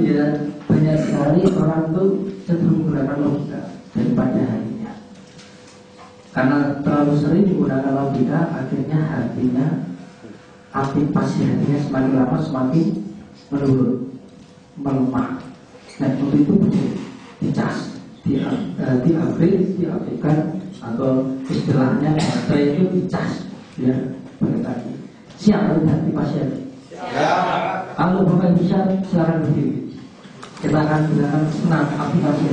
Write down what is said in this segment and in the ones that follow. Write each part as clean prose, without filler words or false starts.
ya banyak sekali orang tuh cenderung menggunakan logika daripada hatinya. Karena terlalu sering menggunakan logika, akhirnya hatinya, aktivasi hatinya semakin lama semakin menurun, melemah. Nah untuk itu dicas, diaktifkan, atau istilahnya saya itu dicas, ya pakai tadi. Siap hati pasien. Kalau Bapak bisa silakan berdiri. Kita akan gunakan senam aplikasi.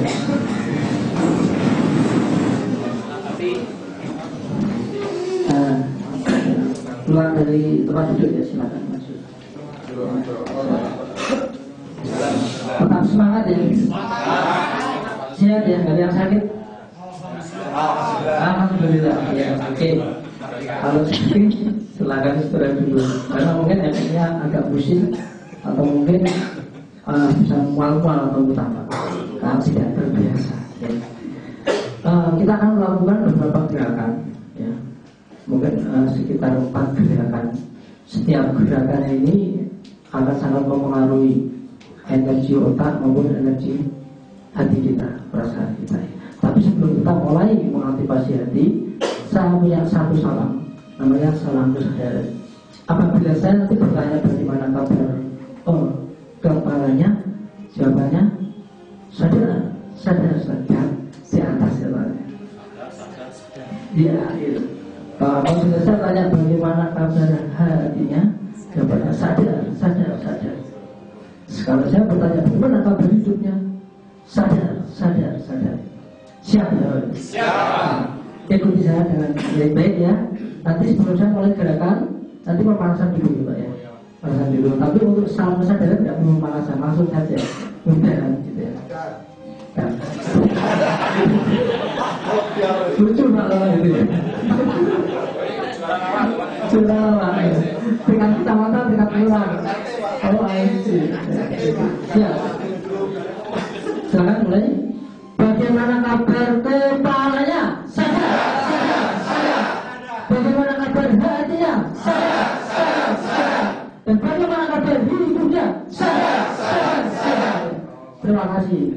Keluar dari tempat duduk ya, silakan masuk. Tetap semangat ya. Siap ya, nggak ada yang sakit. Alhamdulillah ya, oke. Kalau sakit silakan istirahat dulu, karena mungkin efeknya agak pusing atau mungkin bisa mual-mual atau utama karena tidak terbiasa. Ya. Kita akan melakukan beberapa gerakan, ya. Mungkin sekitar 4 gerakan. Setiap gerakan ini akan sangat mempengaruhi energi otak maupun energi hati kita, perasaan kita. Tapi sebelum kita mulai mengaktifasi hati, saya punya satu salam, namanya salam kesadaran. Apabila saya nanti bertanya bagaimana kabar kepalanya, jawabannya sadar, sadar, sadar, di atas jawabannya. Dia itu. Apabila saya tanya bagaimana kabar hatinya, jawabannya sadar, sadar, sadar. Kalau saya bertanya bagaimana kabar hidupnya, sadar, sadar, sadar. Siap ya? Siap. Ikuti saya dengan baik-baik ya. Nanti sebelum saya mulai gerakan, nanti pemanasan dulu Pak ya. Pemanasan dulu. Tapi untuk salam kesadaran tidak perlu pemanasan, langsung saja. Mudah gitu ya. Lucu Pak kalau itu ya. Sudah Pak ya. Tingkat kecamatan, tingkat kelurahan. Oh IC. Siap. Silakan mulai. Bagaimana kabar kepalanya? Sadar, sadar, sadar. Bagaimana kabar hatinya? Sadar, sadar, sadar. Dan bagaimana kabar hidupnya? Sadar, sadar, sadar. Terima kasih.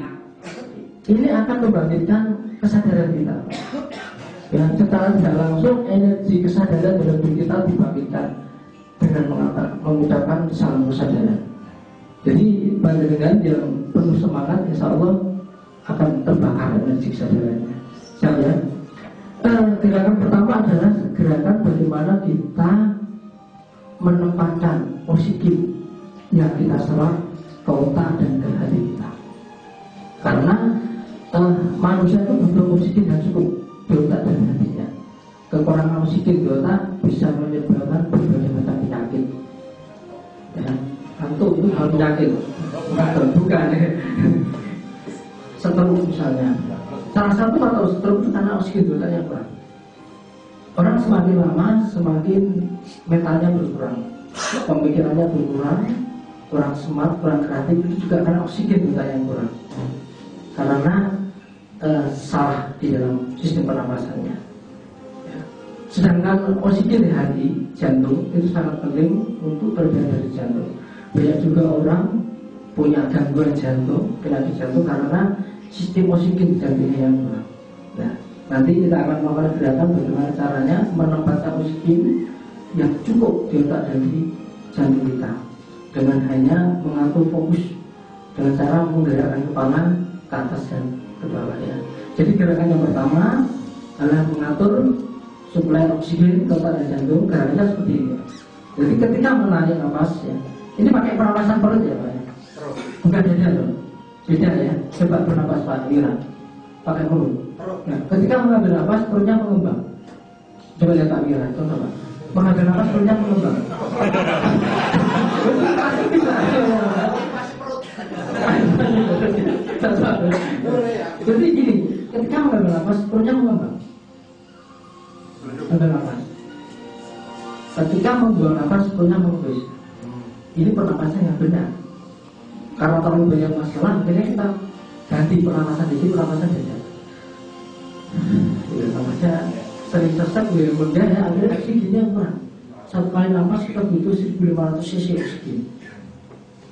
Ini akan membangkitkan kesadaran kita. Ya, secara tidak langsung energi kesadaran dalam diri kita dibangkitkan dengan mengucapkan salam kesadaran. Jadi panjenengan yang penuh semangat, insya Allah akan terbakar energi kesadarannya. Siap ya? Gerakan pertama adalah gerakan bagaimana kita menempatkan oksigen yang kita serap ke otak dan ke hati kita. Karena manusia itu butuh oksigen yang cukup di otak dan hatinya. Kekurangan oksigen di otak bisa menyebabkan berbagai macam penyakit. Ya, kantuk itu hal penyakit, bukan ya. Stroke misalnya, salah satu faktor stroke itu karena oksigen di otaknya kurang. Orang semakin lama semakin mentalnya berkurang, pemikirannya berkurang, kurang smart, kurang kreatif, itu juga karena oksigen di otaknya yang kurang. Karena salah di dalam sistem pernapasannya. Ya. Sedangkan oksigen di hati, jantung itu sangat penting untuk perbaikan dari jantung. Banyak juga orang punya gangguan jantung, penyakit jantung karena sistem oksigen jantungnya yang kurang. Nah, nanti kita akan melakukan gerakan bagaimana caranya menempatkan oksigen yang cukup di otak dan di jantung kita dengan hanya mengatur fokus dengan cara menggerakkan kepala ke atas dan ke bawah ya. Jadi gerakan yang pertama adalah mengatur suplai oksigen ke otak dan jantung. Gerakannya seperti ini. Jadi ketika menarik nafas ya, ini pakai pernapasan perut ya Pak ya, bukan dada loh. Beda ya, coba bernapas Pak Wira pakai mulut. Nah, ketika mengambil nafas perutnya mengembang. Coba lihat Pak Wira, contoh Pak. Mengambil nafas perutnya mengembang. Jadi gini, ketika mengambil nafas perutnya mengembang. Ambil nafas. Ketika membuang nafas perutnya mengembang. Ini pernapasan yang benar. Karena terlalu banyak masalah, akhirnya kita ganti pernapasan di sini, pernapasan dada. Ya, namanya sering sesak, gue mudah ya, akhirnya oksigennya kurang. Satu kali nafas kita butuh 1500 cc oksigen.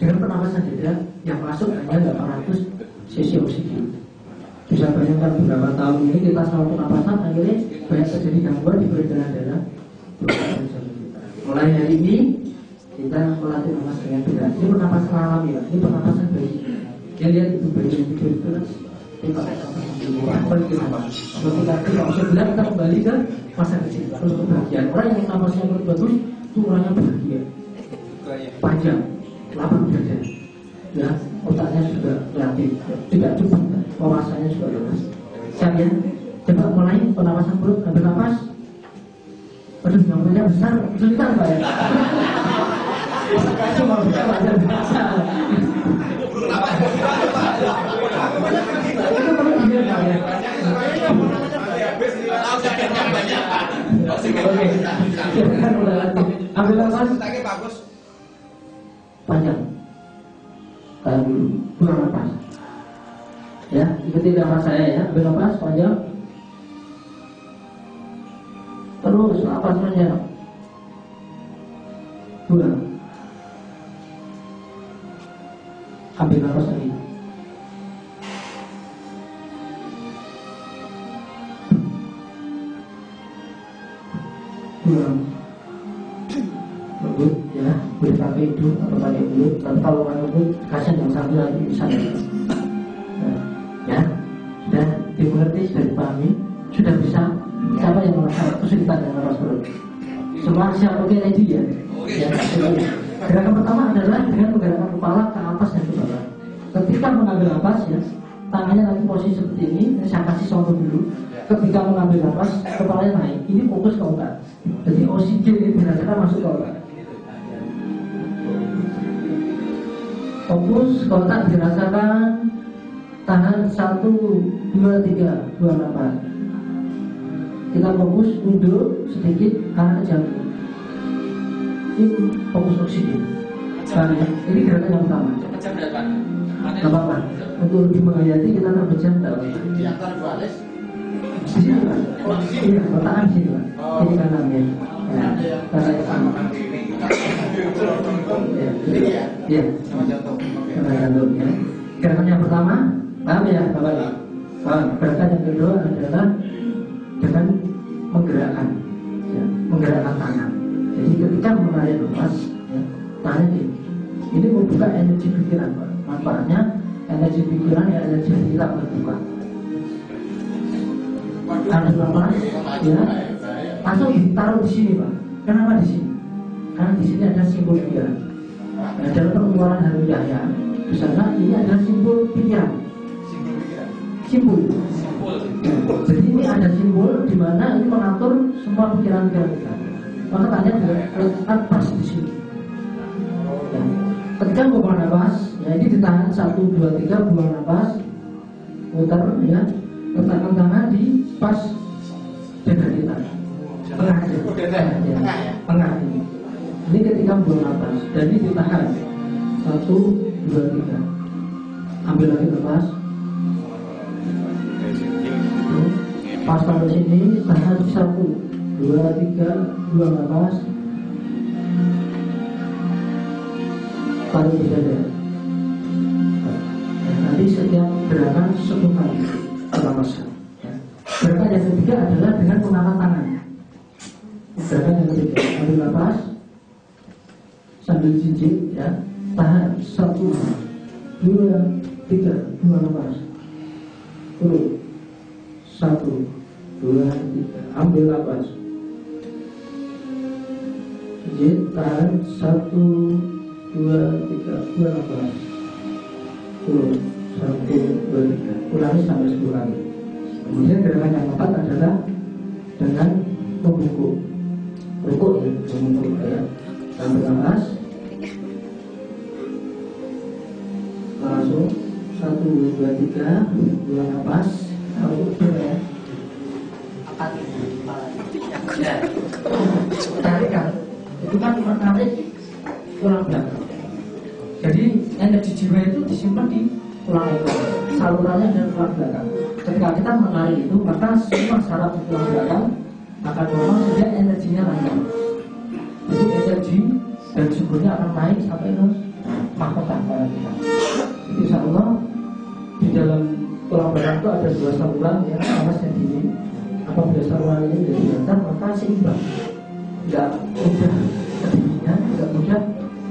Dengan pernapasan dada yang masuk hanya 800 cc oksigen. Bisa bayangkan beberapa tahun ini kita selalu pernapasan akhirnya banyak terjadi gangguan di peredaran darah. Mulai hari ini kita melatih nafas dengan berat. Ini pernapasan alami, Pak. Ini pernapasan bayi. Dia lihat itu bayi yang tidur itu dia pakai nafas kembali ke nafas. Ketika kita usia berat kita kembali ke masa kecil. Terus kebahagiaan. Orang yang nafasnya bagus itu orangnya bahagia, panjang, lapang dada. Ya, otaknya juga kreatif, tidak cepat, wawasannya juga luas. Saya coba mulai pernapasan perut, ambil nafas. Aduh, namanya besar, kesulitan Pak ya. Cuma bisa belajar biasa. Itu perlu dia Pak ya. Oke, kita mulai lagi. Ambil nafas. Panjang. Buang nafas. Ya, ikuti nafas saya ya. Ambil nafas panjang. Terus nafas panjang. Buang. Ambil nafas lagi. Buang. Lembut ya, boleh pakai hidung atau pakai mulut. Tapi kalau pakai mulut, kasihan yang sambil lagi bisa. Ya, sudah dimengerti, sudah dipahami, sudah bisa. Siapa yang merasa kesulitan dengan nafas perut? Semua siap oke ready ya? Ya. Gerakan pertama adalah dengan menggerakkan kepala ke atas dan ke bawah. Ketika mengambil nafas ya, tangannya nanti posisi seperti ini. Saya kasih contoh dulu. Ketika mengambil nafas, kepalanya naik. Ini fokus ke otak. Jadi oksigen ini benar-benar masuk ke otak. Fokus ke otak dirasakan. Tahan 1, 2, 3, buang nafas. Kita fokus mundur sedikit arah ke jantung. Ini fokus oksigen. Nah, ini gerakan yang pertama. Tidak apa-apa. Untuk lebih menghayati kita terpejam di antara dua alis. Di sini Pak. Iya, letakkan di sini Pak. Ini kanannya. Ya, kanannya sama. Ya, ya. Sama jantung. Sama jantung ya. Gerakan yang pertama, paham ya, Bapak? Paham. Gerakan yang kedua adalah dengan menggerakkan, ya, menggerakkan tangan. Jadi ketika menarik nafas, ya, tangan ini membuka energi pikiran, Pak. Manfaatnya energi pikiran ya energi kita terbuka. Ada nafas, ya, langsung ditaruh di sini, Pak. Kenapa di sini? Karena di sini ada simbol pikiran. Nah, dalam pengeluaran harfiah ya, di sana ini ada simbol pikiran. Simbol. Jadi ini ada simbol di mana ini mengatur semua pikiran-pikiran kita. Maka tanya diletakkan pas di sini. Ya. Ketika buang nafas, ya ini ditahan 1, 2, 3, buang nafas, putar ya, letakkan tangan di pas dada kita, tengah ya, tengah ini. Ini ketika buang nafas, jadi ditahan 1, 2, 3, ambil lagi nafas. Pas taruh sini, tahan 1, 2, 3, buang nafas, taruh di dada. Nanti setiap gerakan 10 kali pernapasan. Gerakan yang ketiga adalah dengan mengangkat tangan. Gerakan yang ketiga, ambil nafas sambil jinjit ya, tahan 1, 2, 3, buang nafas. Turun 1, 2, 3, ambil nafas. Jinjit, tahan 1, 2, 3, buang nafas. Turun 1, 2, 3, ulangi sampai 10 kali. Kemudian gerakan yang keempat adalah dengan membungkuk. Bungkuk ya, membungkuk ya. Ambil nafas. Langsung 1, 2, 3, buang nafas. Taruh ya. Angkat kepala. Tarikan. Itu kan menarik tulang belakang. Jadi energi jiwa itu disimpan di tulang ekor, salurannya dan tulang belakang. Ketika kita menarik itu, maka semua saraf di tulang belakang akan normal sehingga energinya lancar. Jadi energi dan sumbernya akan naik sampai ke mahkota kita. dalam tulang belakang itu ada dua saluran ya, awas yang ini. Apabila saluran ini menjadi lancar maka seimbang, tidak mudah kedinginan, tidak mudah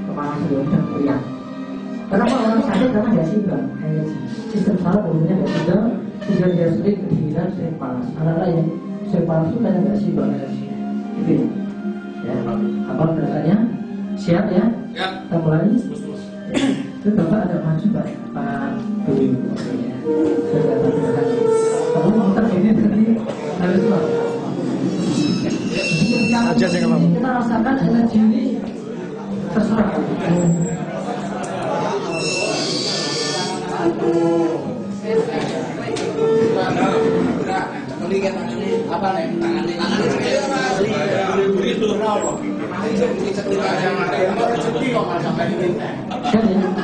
kepanasan, tidak mudah goyang. Kenapa orang sakit? Karena nggak seimbang energi. Sistem saraf umumnya nggak seimbang, sehingga dia sering kedinginan, sering panas. Anak-anak yang sering panas itu karena nggak seimbang energinya. Gitu ya. Apa dasarnya? Siap ya? Ya. Kita mulai. Itu Bapak ada maju Pak Dwi. Saya katakan kalau motor ini tadi harus Pak. Kita rasakan energi ini terserah. Apa nih?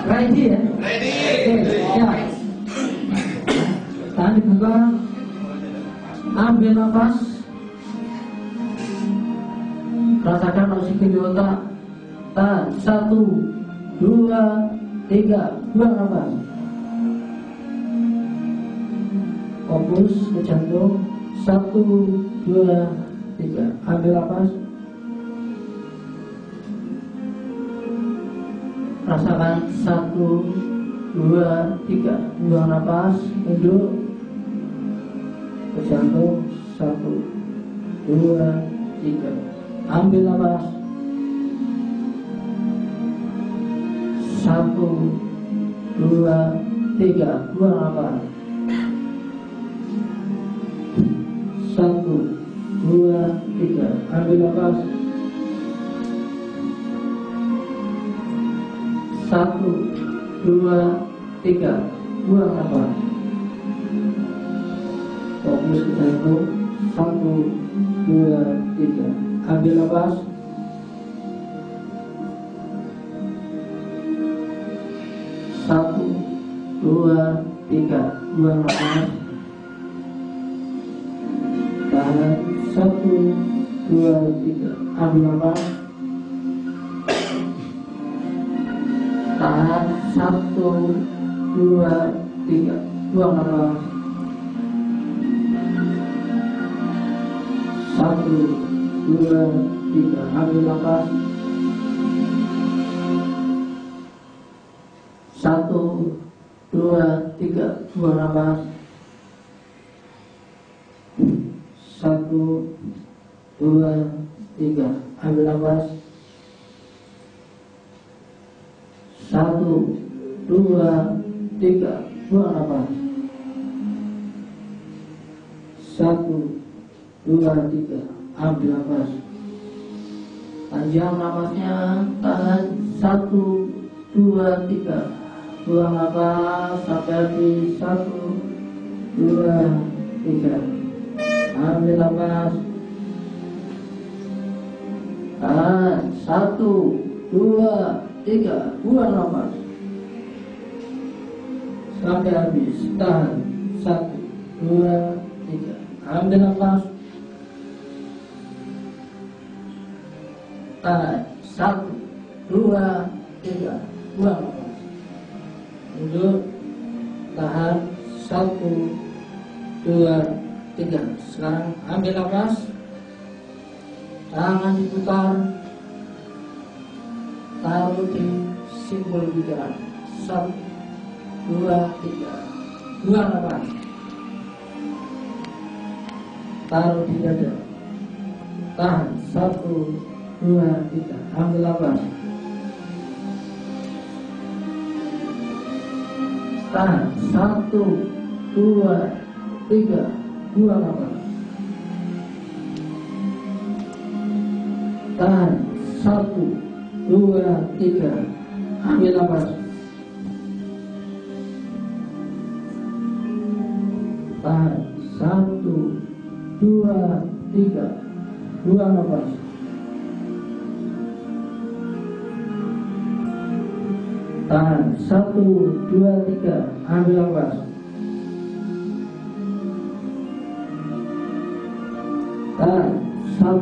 Ready ya? Ready. Ya. Tahan dibuka. Ambil nafas. Rasakan oksigen di otak. Tahan. 1, 2, 3. Buang nafas. Fokus ke jantung. 1, 2, 3. Ambil nafas. Rasakan 1, 2, 3. Buang nafas. Duduk ke jantung. 1, 2, 3. Ambil nafas. 1, 2, 3. Buang nafas. 1, 2, 3. Ambil nafas. 1, 2, 3. Buang nafas. Fokus ke jantung. 1, 2, 3. Ambil nafas. 1, 2, 3. Buang nafas. Tahan. 1, 2, 3. Ambil nafas. Tahan. 1, 2, 3. Buang nafas. 1, 2, 3. Ambil nafas. 1, 2, 3. Buang nafas. 1, 2, 3. Ambil nafas. 1, 2, 3. Buang nafas. 1, 2, 3. Ambil nafas. Panjang nafasnya. Tahan. 1, 2, 3. Buang nafas sampai habis. 1, 2, 3. Ambil nafas. Tahan. 1, 2, 3. Buang nafas sampai habis. Tahan. 1, 2, 3. Ambil nafas. Tahan. 1, 2, 3. Buang nafas. Duduk. Tahan. 1, 2, 3. Sekarang ambil nafas. Tangan diputar. Taruh di simbol pikiran. 1, 2, 3. Buang nafas. Taruh di dada. Tahan. 1, 2, 3. Ambil nafas. Tahan. 1, 2, 3. Buang nafas. Tahan. 1, 2, 3. Ambil nafas. Tahan. 1, 2, 3. Buang nafas. Tahan. 1, 2, 3. Ambil nafas. Tahan. 1,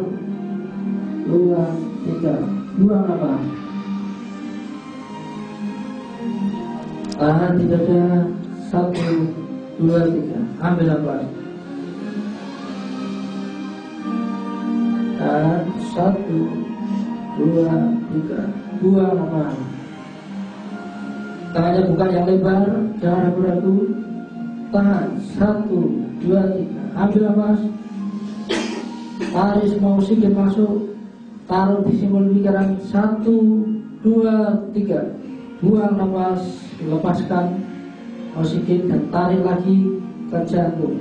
2, 3. Buang nafas. Tahan di dada. satu, dua, tiga. Ambil nafas. Tahan satu, dua, tiga. Buang nafas. Tangannya bukan yang lebar, jangan ragu-ragu. Tahan satu, dua, tiga. Ambil nafas. Tarik semua oksigen masuk. Taruh di simbol pikiran. Satu, dua, tiga. Buang nafas. Lepaskan oksigen dan tarik lagi ke jantung.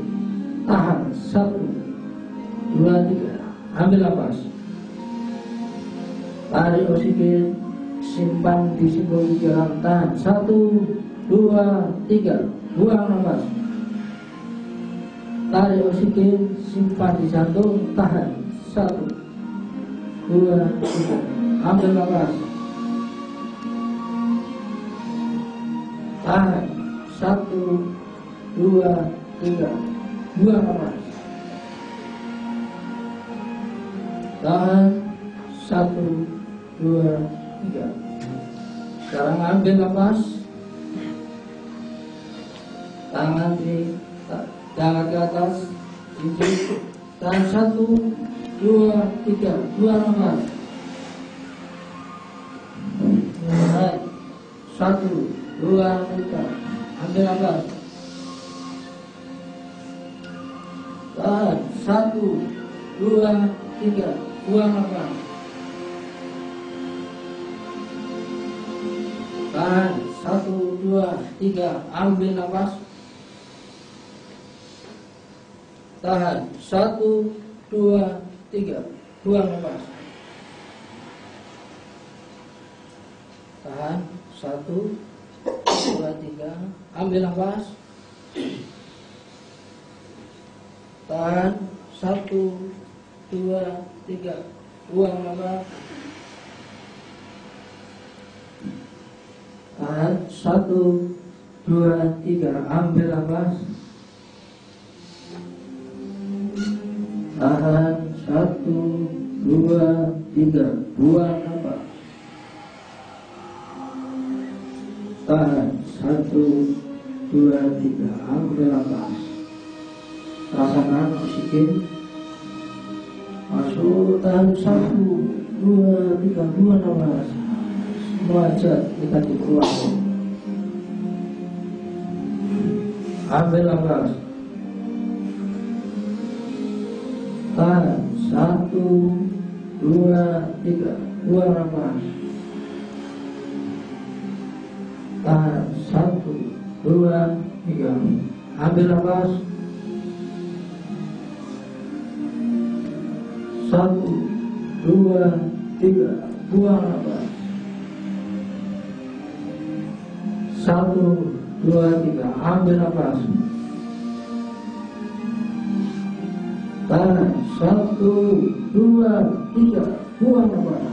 Tahan satu, dua, tiga. Ambil nafas. Tarik oksigen. Simpan di simbol pikiran. Tahan satu, dua, tiga. Buang nafas. Tarik oksigen. Simpan di jantung. Tahan satu, dua, tiga. Ambil nafas. Tahan satu, dua, tiga. Buang nafas. Tahan satu, dua, tiga. Sekarang ambil nafas. Tangan diangkat ke atas. Tunjuk. Tahan satu, dua, tiga. Buang nafas. Naik. Satu, dua, tiga. Ambil nafas. Tahan satu, dua, tiga. Buang nafas. Tahan satu, dua, tiga. Ambil nafas. Tahan satu, dua, tiga. Buang nafas. Tahan satu, dua, tiga. Ambil nafas. Tahan satu, dua, tiga. Buang nafas. Tahan satu, dua, tiga. Ambil nafas. Tahan satu, dua, tiga. Buang nafas. Tahan satu, dua, tiga. Ambil nafas. Rasakan oksigen masuk. Tahan satu, dua, tiga. Buang nafas. Semua zat negatif keluar. Ambil nafas. Tahan satu, dua, tiga. Buang nafas. Tahan satu, dua, tiga. Ambil nafas. Satu, dua, tiga. Buang nafas. Satu, dua, tiga. Ambil nafas. Tahan satu, dua, tiga. Buang nafas.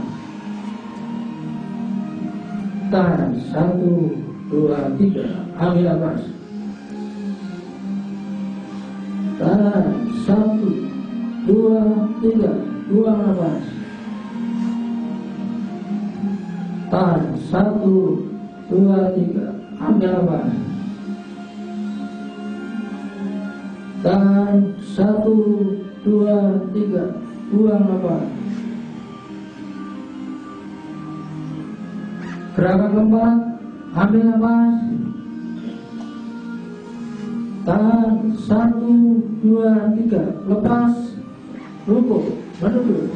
Tahan satu, dua, tiga. Ambil nafas. Tahan satu, dua, tiga. Buang nafas. Tahan satu, dua, tiga. Ambil nafas. Tahan satu, dua, tiga. Buang nafas. Gerakan keempat. Ambil nafas. Tahan satu, dua, tiga. Lepas. Rukuk. Menunduk.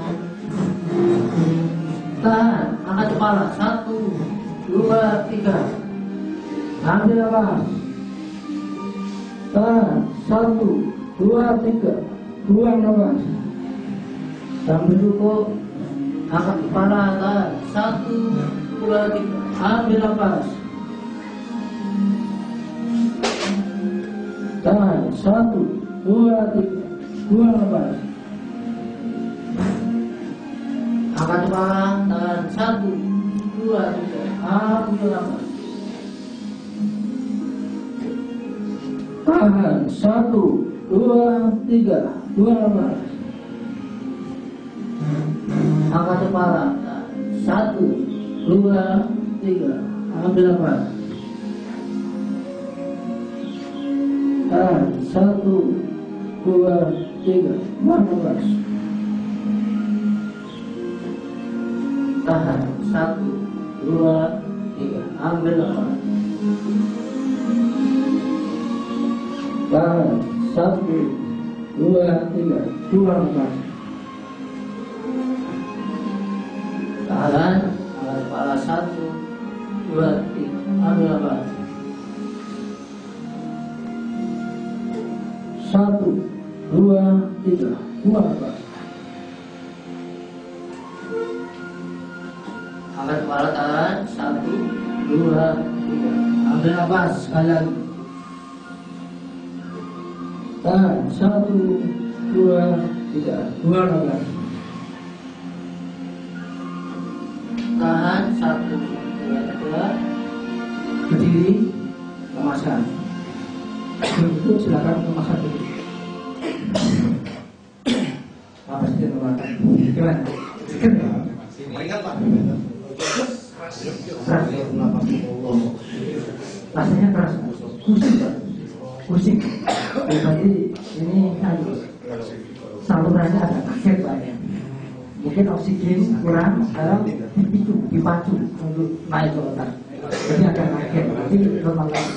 Tahan. Angkat kepala. Satu, dua, tiga. Ambil nafas. Tahan satu, dua, tiga. Buang nafas. Sambil rukuk. Angkat kepala. Tahan satu, dua, tiga. Ambil nafas. Tahan satu, dua, tiga. Buang nafas. Angkat kepala. Tahan satu, dua, tiga. Ambil nafas. Tahan satu, dua, tiga. Buang nafas. Angkat kepala. Satu, dua, tiga. Ambil nafas. Tahan 1, 2, 3. Buang nafas. Tahan 1, 2, 3. Ambil nafas. Tahan 1, 2, 3. Buang nafas. Tahan. Angkat kepala 1, 2, 3. Ambil nafas. 1, 2, 3. Buang nafas. Angkat kepala, tahan 1, 2, 3. Ambil nafas sekali lagi. Tahan 1, 2, 3. Buang nafas. Tahan 1, 2, 3. Berdiri, lemaskan. Itu silakan lemaskan dulu. Apa sih lemaskan? Gimana? Ingat Pak. Rasanya keras, pusing Pak. Pusing. Berarti ini salurannya agak kaget Pak ya. Mungkin oksigen kurang, sekarang dipacu untuk naik ke otak. Jadi agak kaget, nanti normal lagi.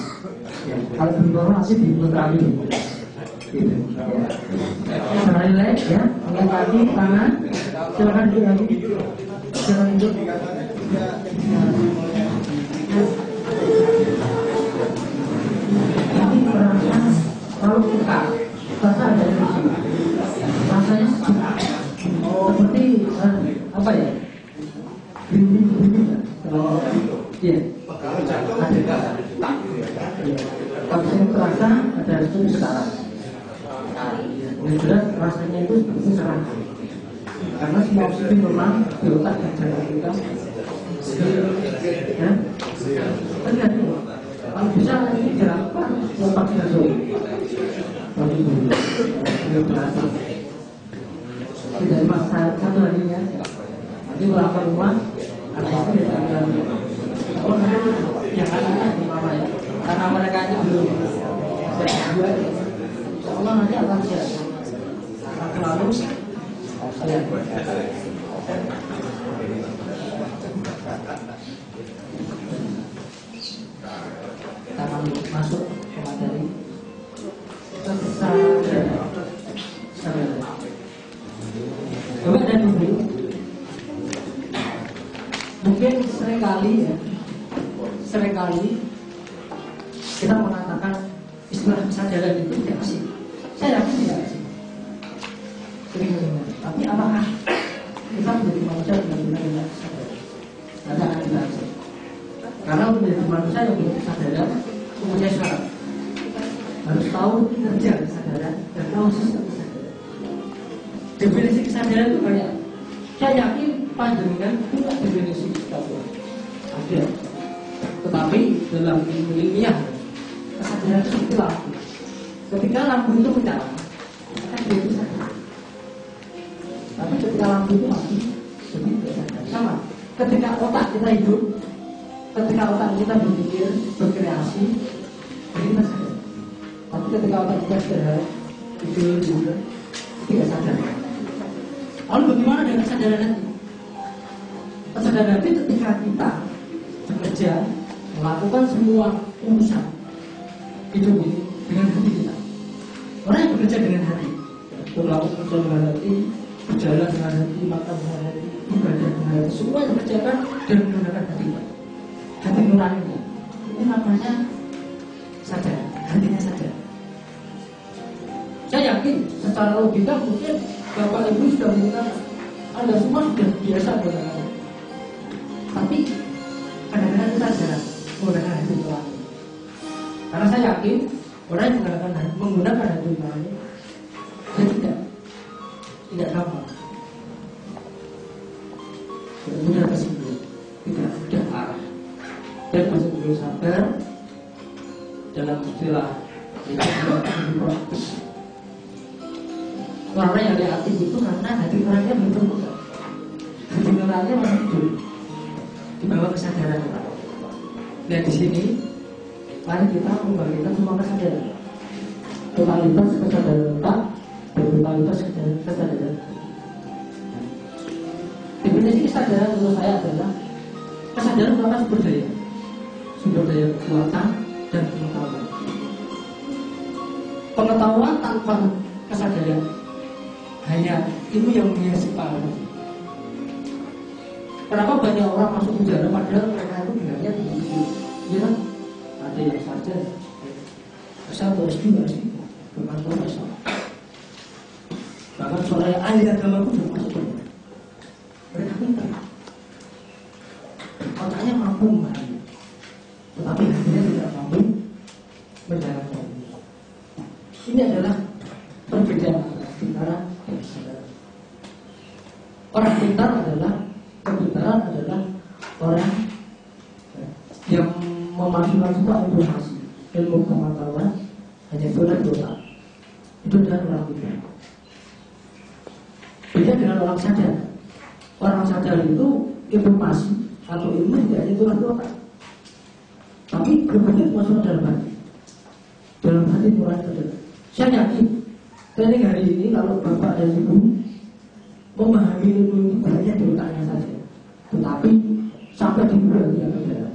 Ya, kalau belum normal nanti diputar lagi. Gitu. Ya. Secara relax ya, angkat kaki, tangan, silakan duduk lagi. Silakan duduk. Tapi merasa kalau buka, rasa ada di sini. Rasanya sejuk. Seperti apa ya? Bimbing-bimbing. Iya. Tapi saya terasa ada itu sekarang. Yang jelas rasanya itu seperti sekarang. Karena semua oksigen normal di otak dan jantung kita. Ya. Terlihat nih. Kalau bisa ini dilakukan lompat langsung. Bagi dulu. Beliau berhasil. Tidak dimaksa satu harinya. Nanti pulang ke rumah, anak itu tidak akan. Oh, nanti yang anak di mama ya. Karena mereka ini belum berdua. Insya Allah nanti akan siap. Akan lalu saya. Kita akan masuk ke materi. Kita bisa. Coba dan dulu. Mungkin seringkali kita mengatakan istilah kesadaran itu tidak asing. Saya yakin tidak asing. Sering dengar. Tapi apakah kita menjadi manusia benar-benar sadar? Tidak akan tidak asing. Karena untuk menjadi manusia yang punya kesadaran mempunyai syarat. Harus tahu kerja kesadaran dan tahu sistem kesadaran. Definisi kesadaran itu banyak. Saya yakin panjenengan punya definisi kesadaran. Ada. Tetapi dalam ilmu ilmiah kesadaran itu seperti lampu. Ketika lampu itu menyala, maka dia itu sadar. Tapi ketika lampu itu mati, jadi tidak sadar. Sama. Ketika otak kita hidup, ketika otak kita berpikir, berkreasi, kita sadar. Tapi ketika otak kita istirahat, tidur juga, tidak sadar. Lalu bagaimana dengan kesadaran hati? Kesadaran hati ketika kita bekerja, melakukan semua urusan hidup ini dengan hati kita. Orang yang bekerja dengan hati, melakukan kerja dengan hati, berjalan dengan hati, makan dengan hati, ibadah dengan hati, semua yang dikerjakan dan menggunakan hati kita. Hati nuraninya, ini namanya sadar, hatinya sadar. Saya yakin secara logika mungkin Bapak Ibu sudah mengatakan Anda semua sudah biasa menggunakan. Tapi kadang-kadang kita jarang menggunakan hati nurani. Karena saya yakin orang yang menggunakan hati nurani dia tidak gampang. Tidak mudah tersinggung, tidak mudah arah. Dan betul-betul sadar dalam istilah itu proses. Orang yang reaktif itu karena hati orangnya belum terbuka. Hati orangnya masih hidup di bawah kesadaran. Dan di sini mari kita membagikan semua kesadaran. totalitas kesadaran otak dan totalitas kesadaran. Definisi kesadaran menurut saya adalah kesadaran merupakan sumber daya kekuatan dan pengetahuan. Pengetahuan tanpa kesadaran hanya ilmu yang menghiasi kepala. Kenapa banyak orang masuk penjara padahal mereka itu bilangnya tinggi? Ya kan? Ada yang sadar. Asal S2 sih, bukan profesor. Bahkan suara ahli agama pun sudah masuk penjara. Mereka pintar. Otaknya mampu memahami, tetapi hatinya tidak mampu menjalankan. Ini adalah perbedaan antara kesadaran. Orang pintar adalah kepintaran adalah orang yang memasukkan semua informasi, ilmu pengetahuan hanya boleh otak. Itu adalah orang pintar. Beda dengan orang sadar. Orang sadar itu informasi atau ilmu tidak hanya boleh otak, tapi berbentuk masuk dalam hati. Dalam hati orang sadar. Saya yakin, training hari ini kalau bapak dan ibu memahami ilmu ini banyak di otaknya saja, tetapi sampai di bulan yang berjalan,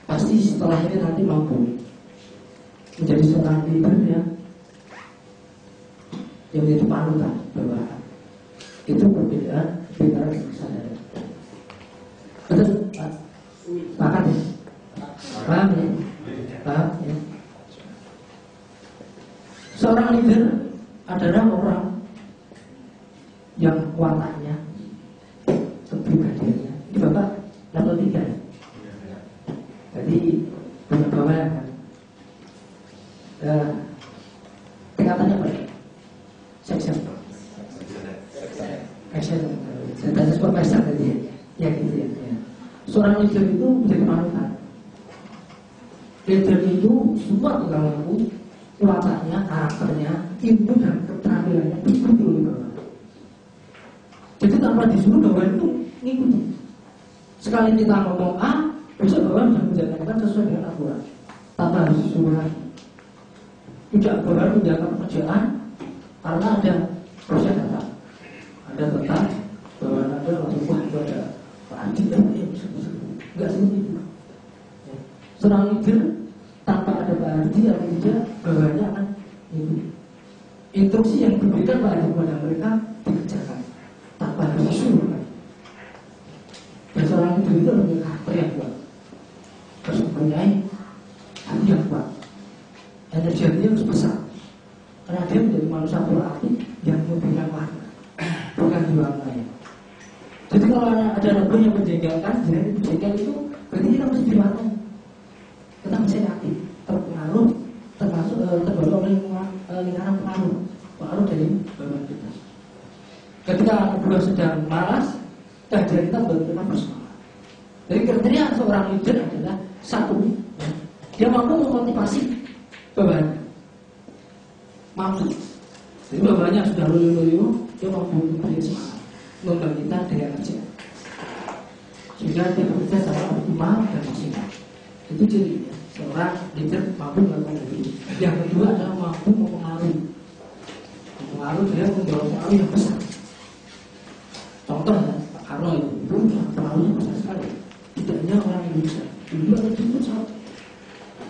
pasti setelah ini nanti mampu menjadi seorang leader yang menjadi panutan bawahan. Itu perbedaan antara kesadaran. Betul, Pak? Sepakat ya? Paham ya? Paham ya? Seorang leader adalah orang yang wataknya, kepribadiannya. Ini Bapak level 3 ya? Jadi banyak bawaan kan? Tingkatannya apa ya? Section. Saya tanya supervisor tadi ya gitu ya. Seorang leader itu menjadi panutan. Leader itu semua tukang laku, wataknya, karakternya, ilmu dan keterampilannya diikuti oleh bawah. Jadi tanpa disuruh bawah itu ngikuti. Sekali kita ngomong A, besok bawah sudah menjalankan sesuai dengan aturan. Tanpa harus disuruh lagi. Tidak bawah menjalankan pekerjaan karena ada proses data. Ada tentang bahwa ada langsung wah itu ada Pak Adi dan enggak seperti itu. Seorang leader tanpa ada Pak Adi atau tidak bawahnya akan itu. Instruksi yang diberikan Pak Adi kepada mereka dikerjakan tanpa harus disuruh. Dan seorang leader itu memiliki karakter yang kuat, harus mempunyai hati yang kuat, energi harus besar. Karena dia menjadi manusia proaktif yang memberikan warna, bukan diwarnai. Jadi kalau ada lagu yang menjengkelkan, jadi menjengkel itu berarti kita mesti diwarnai. Kita mesti aktif, terpengaruh, termasuk terbawa oleh lingkaran pengaruh dari bawah kita. Ketika anak buah sedang malas, dari kita benar-benar bersemangat. Jadi kriteria seorang leader adalah satu, dia mampu memotivasi bawahannya. Mampu. Jadi bawahnya sudah loyo-loyo, dia mampu memberi semangat, membangkitkan daya kerja, sehingga dia bekerja secara optimal dan maksimal. Itu cirinya seorang leader mampu melakukan itu. Yang kedua adalah mampu mempengaruhi. Mempengaruhi dia membawa pengaruh yang besar. Contoh ya, Pak Karno itu pengaruhnya besar sekali. Tidak hanya orang Indonesia, dulu ada itu sangat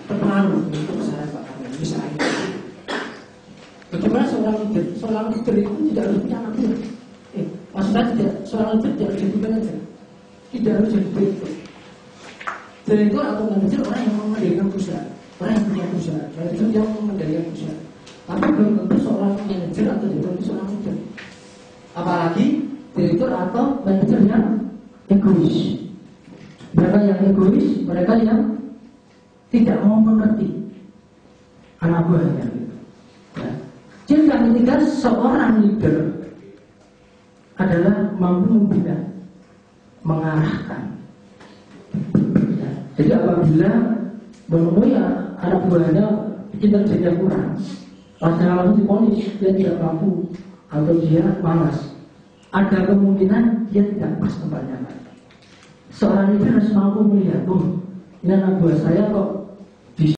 terpengaruh untuk besar Pak Karno. Misalnya, bagaimana seorang leader? Seorang leader itu tidak harus punya anak buah. Maksud saya tidak, seorang leader tidak harus jadi manajer, tidak harus jadi direktur. Direktur atau manajer orang yang mengendalikan perusahaan, orang yang punya perusahaan, manajer yang mengendalikan perusahaan. Tapi belum tentu seorang manajer atau direktur itu seorang leader. Apalagi direktur atau manajer yang egois. Mereka yang egois, mereka yang tidak mau mengerti anak buahnya. Ya. Jadi yang ketiga, seorang leader adalah mampu membina, mengarahkan. Ya. Jadi apabila menemui anak buahnya kinerjanya kurang, langsung diponis dia tidak mampu atau dia malas, ada kemungkinan dia tidak pas tempatnya. Seorang leader harus mampu melihat, ini anak buah saya kok